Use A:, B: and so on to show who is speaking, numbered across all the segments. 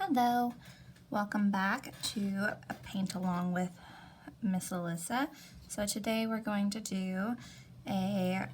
A: Hello, welcome back to a Paint Along with Miss Alyssa. So today we're going to do a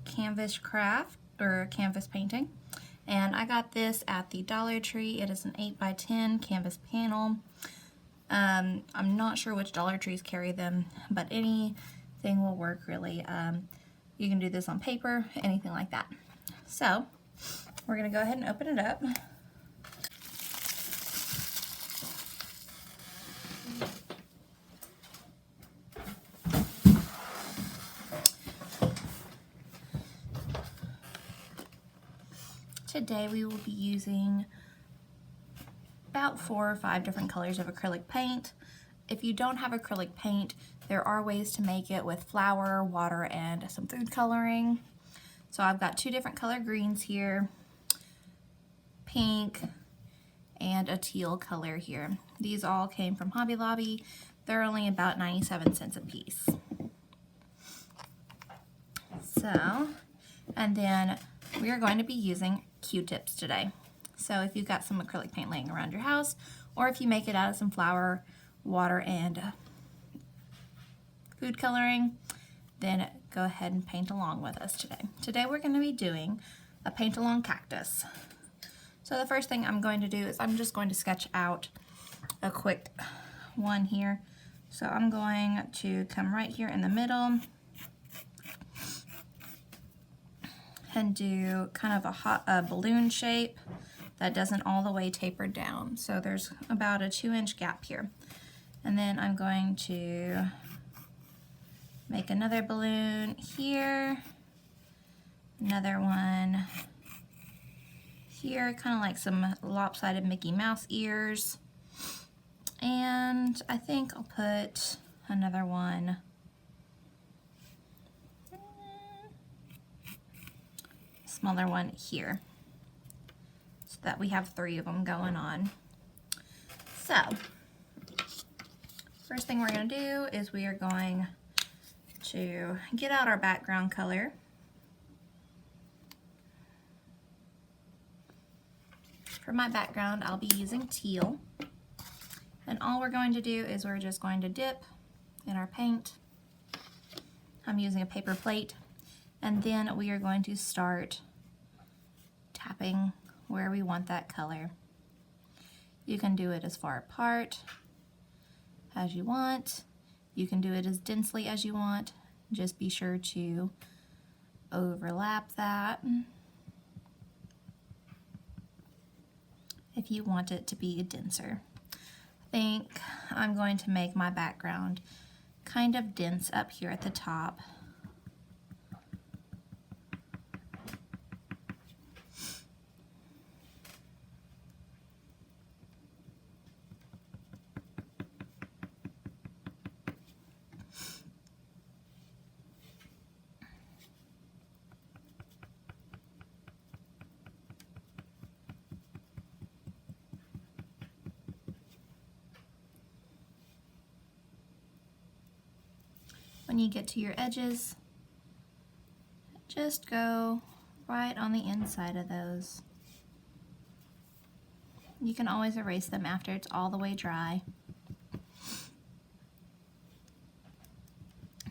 A: canvas craft or canvas painting, and I got this at the Dollar Tree. It is an 8x10 canvas panel. I'm not sure which Dollar Trees carry them, but anything will work really. You can do this on paper, anything like that. So we're going to go ahead and open it up. Today we will be using about 4 or 5 different colors of acrylic paint. If you don't have acrylic paint, there are ways to make it with flour, water, and some food coloring. So I've got 2 different color greens here, pink and a teal color here. These all came from Hobby Lobby. They're only about 97 cents a piece. So, and then we are going to be using Q-tips today. So if you've got some acrylic paint laying around your house, or if you make it out of some flour, water, and food coloring, then go ahead and paint along with us today. Today we're going to be doing a paint along cactus. So the first thing I'm going to do is I'm just going to sketch out a quick one here. So I'm going to come right here in the middle and do kind of a balloon shape that doesn't all the way taper down. So there's about a 2-inch gap here. And then I'm going to make another balloon here, another one here, kind of like some lopsided Mickey Mouse ears. And I think I'll put another one smaller one here, so that we have 3 of them going on. So first thing we're going to do is we are going to get out our background color. For my background, I'll be using teal, and all we're going to do is we're just going to dip in our paint. I'm using a paper plate, and then we are going to start tapping where we want that color. You can do it as far apart as you want. You can do it as densely as you want. Just be sure to overlap that if you want it to be denser. I think I'm going to make my background kind of dense up here at the top. When you get to your edges, just go right on the inside of those. You can always erase them after it's all the way dry,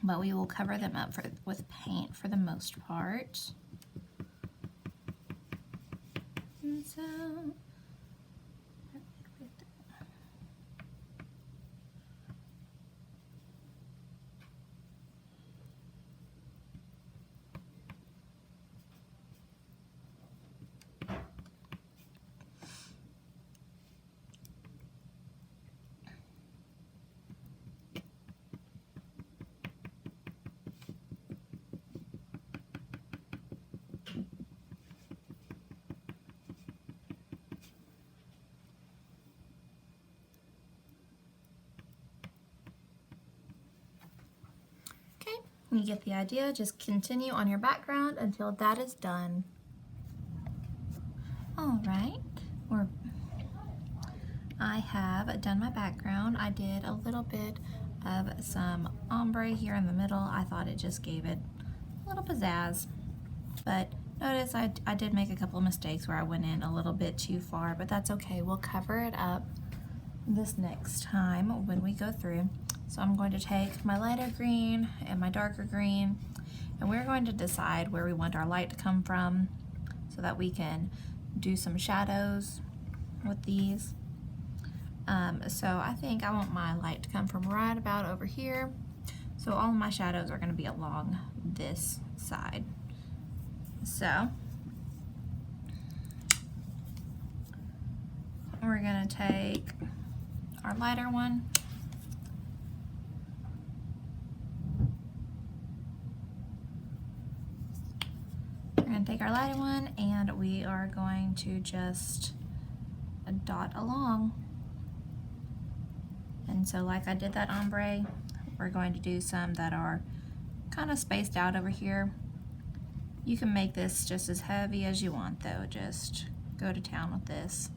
A: but we will cover them up with paint for the most part. And so you get the idea. Just continue on your background until that is done. Alright, I have done my background. I did a little bit of some ombre here in the middle. I thought it just gave it a little pizzazz, but Notice I did make a couple of mistakes where I went in a little bit too far, but that's okay. We'll cover it up this next time when we go through. So I'm going to take my lighter green and my darker green, and we're going to decide where we want our light to come from so that we can do some shadows with these. So I think I want my light to come from right about over here. So all of my shadows are going to be along this side. So we're going to take our lighter one. We're going to take our lighter one and we are going to just dot along. And so like I did that ombre, we're going to do some that are kind of spaced out over here. You can make this just as heavy as you want though, just go to town with this.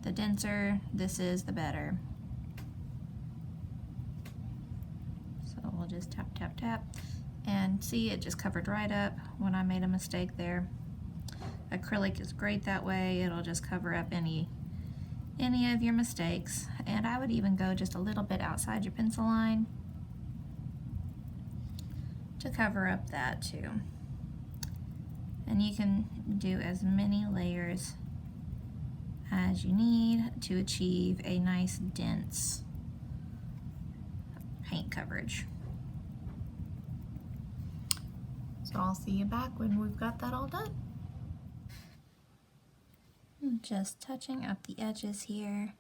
A: The denser this is, the better. So we'll just tap, tap, tap. And see, it just covered right up when I made a mistake there. Acrylic is great that way. It'll just cover up any of your mistakes. And I would even go just a little bit outside your pencil line to cover up that too. And you can do as many layers as you need to achieve a nice dense paint coverage. So I'll see you back when we've got that all done. Just touching up the edges here.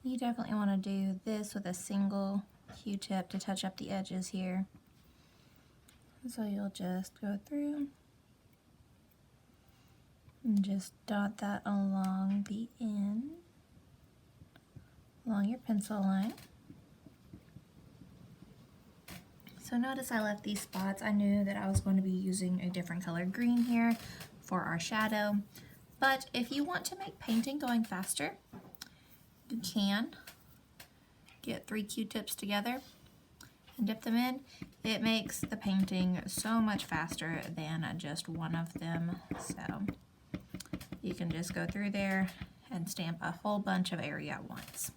A: You definitely want to do this with a single Q-tip to touch up the edges here. So you'll just go through and just dot that along the end, along your pencil line. So notice I left these spots. I knew that I was going to be using a different color green here for our shadow, but if you want to make painting going faster, you can get 3 Q-tips together and dip them in. It makes the painting so much faster than just one of them. So you can just go through there and stamp a whole bunch of area at once.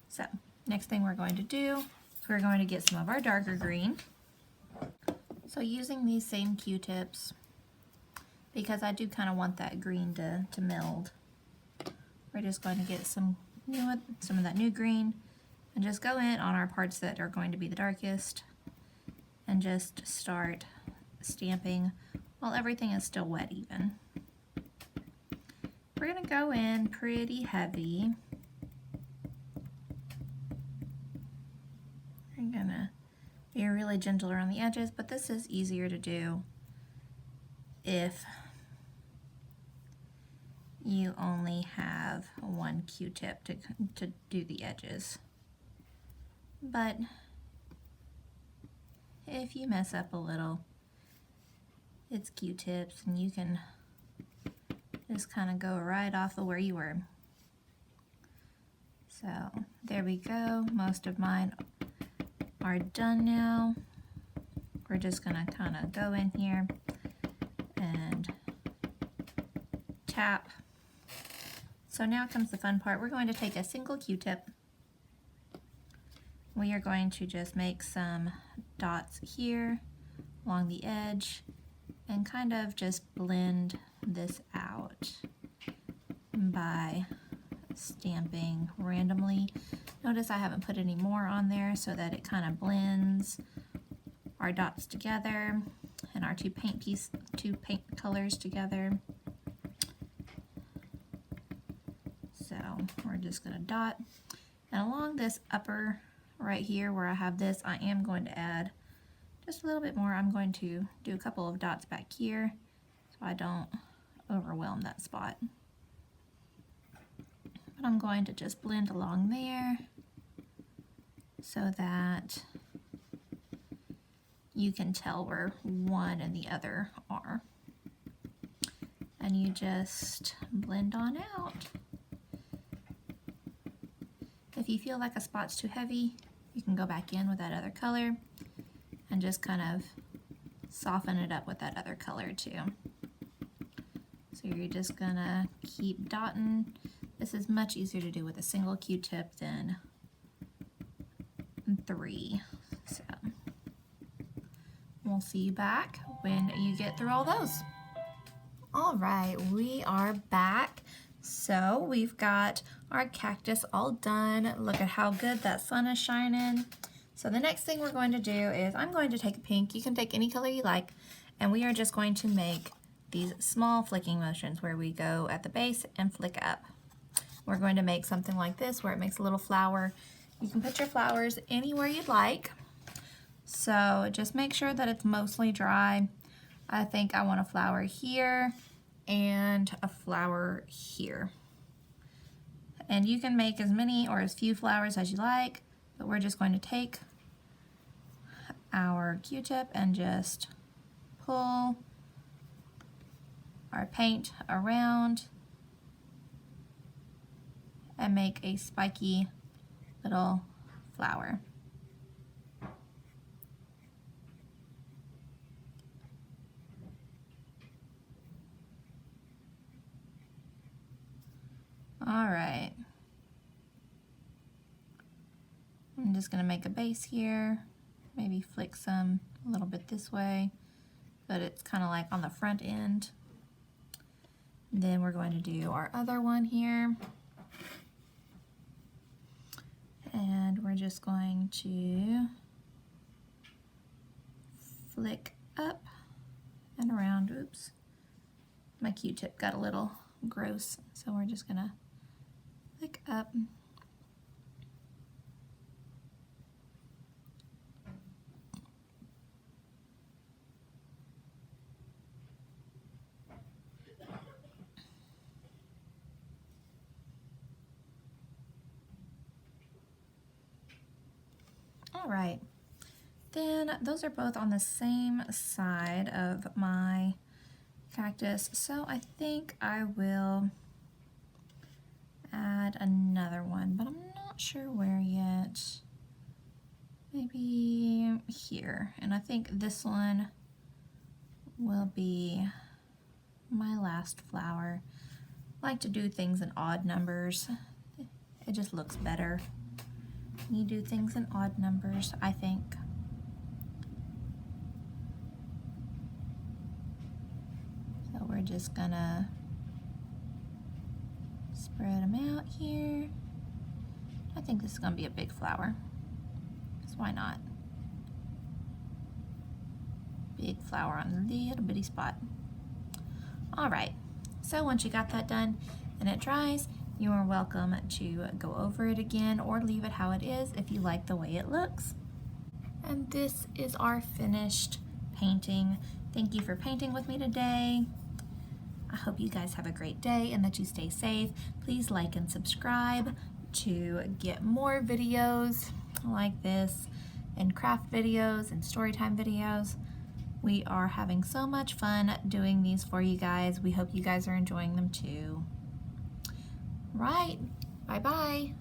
A: So next thing we're going to do, we're going to get some of our darker green. So using these same Q-tips, because I do kind of want that green to meld, we're just going to get some of that new green and just go in on our parts that are going to be the darkest and just start stamping while everything is still wet even. We're going to go in pretty heavy. I'm going to be really gentle around the edges, but this is easier to do if you only have one Q-tip to do the edges. But if you mess up a little, it's Q-tips and you can just kind of go right off of where you were. So there we go. Most of mine are done now. We're just gonna kind of go in here and tap. So now comes the fun part. We're going to take a single Q-tip. We are going to just make some dots here along the edge and kind of just blend this out by stamping randomly. Notice I haven't put any more on there so that it kind of blends our dots together and our two paint colors together. So we're just going to dot, and along this upper right here where I have this, I am going to add just a little bit more. I'm going to do a couple of dots back here so I don't overwhelm that spot. But I'm going to just blend along there so that you can tell where one and the other are. And you just blend on out. If you feel like a spot's too heavy, You can go back in with that other color and just kind of soften it up with that other color too. So you're just gonna keep dotting. This is much easier to do with a single Q-tip than 3. So we'll see you back when you get through all those. All right, we are back. So we've got our cactus all done. Look at how good that sun is shining. So the next thing we're going to do is I'm going to take a pink. You can take any color you like, and we are just going to make these small flicking motions where we go at the base and flick up. We're going to make something like this where it makes a little flower. You can put your flowers anywhere you'd like. So just make sure that it's mostly dry. I think I want a flower here and a flower here. And you can make as many or as few flowers as you like, but we're just going to take our Q-tip and just pull our paint around and make a spiky little flower. All right. I'm just gonna make a base here, maybe flick some a little bit this way, but it's kind of like on the front end. Then we're going to do our other one here. And we're just going to flick up and around. Oops, my Q-tip got a little gross, so we're just gonna flick up. All right, then those are both on the same side of my cactus, so I think I will add another one, but I'm not sure where yet. Maybe here, and I think this one will be my last flower. I like to do things in odd numbers. It just looks better. You do things in odd numbers, I think. So we're just gonna spread them out here. I think this is gonna be a big flower, so why not? Big flower on the little bitty spot. All right, so once you got that done and it dries, you are welcome to go over it again or leave it how it is if you like the way it looks. And this is our finished painting. Thank you for painting with me today. I hope you guys have a great day and that you stay safe. Please like and subscribe to get more videos like this and craft videos and storytime videos. We are having so much fun doing these for you guys. We hope you guys are enjoying them too. Right, bye-bye.